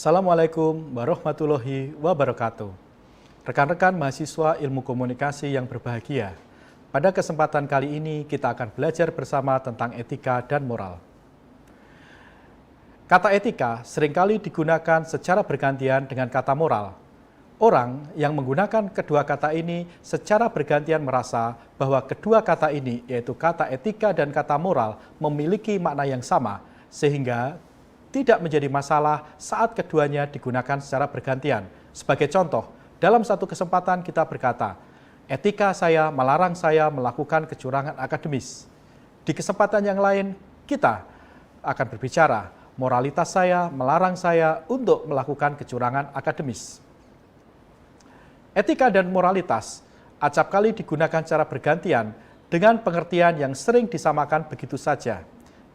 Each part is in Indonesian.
Assalamualaikum warahmatullahi wabarakatuh. Rekan-rekan mahasiswa ilmu komunikasi yang berbahagia, pada kesempatan kali ini kita akan belajar bersama tentang etika dan moral. Kata etika seringkali digunakan secara bergantian dengan kata moral. Orang yang menggunakan kedua kata ini secara bergantian merasa bahwa kedua kata ini, yaitu kata etika dan kata moral, memiliki makna yang sama, sehingga tidak menjadi masalah saat keduanya digunakan secara bergantian. Sebagai contoh, dalam satu kesempatan kita berkata, etika saya melarang saya melakukan kecurangan akademis. Di kesempatan yang lain, kita akan berbicara, moralitas saya melarang saya untuk melakukan kecurangan akademis. Etika dan moralitas acap kali digunakan secara bergantian dengan pengertian yang sering disamakan begitu saja.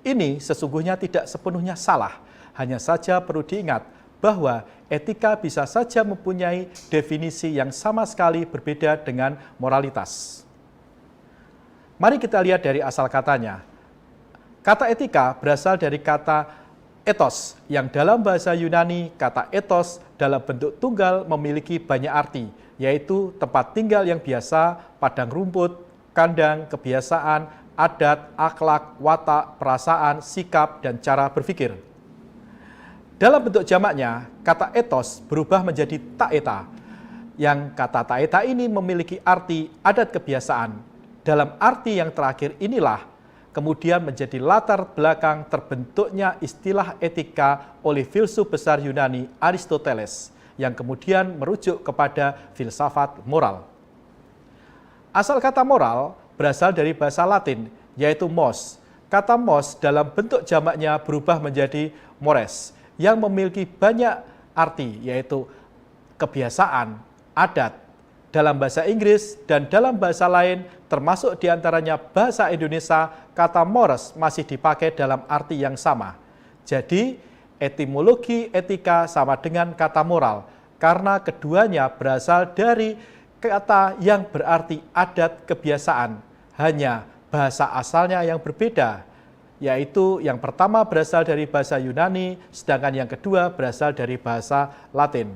Ini sesungguhnya tidak sepenuhnya salah, hanya saja perlu diingat bahwa etika bisa saja mempunyai definisi yang sama sekali berbeda dengan moralitas. Mari kita lihat dari asal katanya. Kata etika berasal dari kata ethos, yang dalam bahasa Yunani kata ethos dalam bentuk tunggal memiliki banyak arti, yaitu tempat tinggal yang biasa, padang rumput, kandang, kebiasaan, adat, akhlak, watak, perasaan, sikap, dan cara berpikir. Dalam bentuk jamaknya, kata ethos berubah menjadi taeta, yang kata taeta ini memiliki arti adat kebiasaan. Dalam arti yang terakhir inilah, kemudian menjadi latar belakang terbentuknya istilah etika oleh filsuf besar Yunani Aristoteles, yang kemudian merujuk kepada filsafat moral. Asal kata moral berasal dari bahasa Latin, yaitu mos. Kata mos dalam bentuk jamaknya berubah menjadi mores, yang memiliki banyak arti, yaitu kebiasaan, adat. Dalam bahasa Inggris dan dalam bahasa lain, termasuk diantaranya bahasa Indonesia, kata mores masih dipakai dalam arti yang sama. Jadi, etimologi etika sama dengan kata moral, karena keduanya berasal dari kata yang berarti adat kebiasaan, hanya bahasa asalnya yang berbeda, yaitu yang pertama berasal dari bahasa Yunani, sedangkan yang kedua berasal dari bahasa Latin.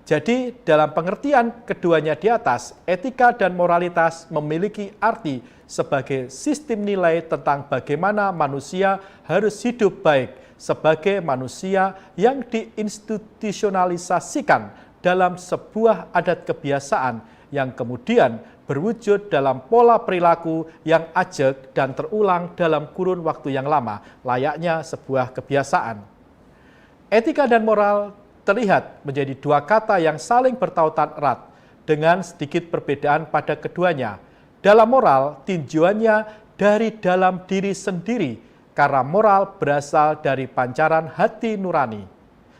Jadi dalam pengertian keduanya di atas, etika dan moralitas memiliki arti sebagai sistem nilai tentang bagaimana manusia harus hidup baik sebagai manusia yang diinstitusionalisasikan dalam sebuah adat kebiasaan yang kemudian berwujud dalam pola perilaku yang ajeg dan terulang dalam kurun waktu yang lama, layaknya sebuah kebiasaan. Etika dan moral terlihat menjadi dua kata yang saling bertautan erat, dengan sedikit perbedaan pada keduanya. Dalam moral, tinjauannya dari dalam diri sendiri, karena moral berasal dari pancaran hati nurani,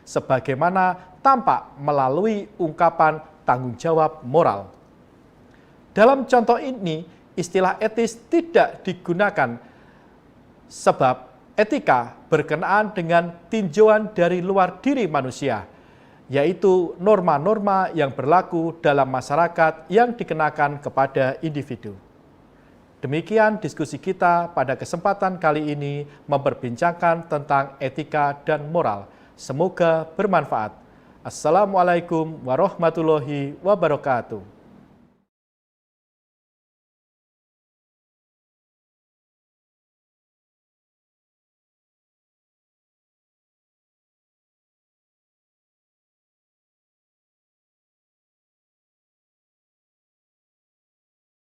sebagaimana tampak melalui ungkapan tanggung jawab moral. Dalam contoh ini, istilah etis tidak digunakan sebab etika berkenaan dengan tinjauan dari luar diri manusia, yaitu norma-norma yang berlaku dalam masyarakat yang dikenakan kepada individu. Demikian diskusi kita pada kesempatan kali ini memperbincangkan tentang etika dan moral. Semoga bermanfaat. Assalamualaikum warahmatullahi wabarakatuh.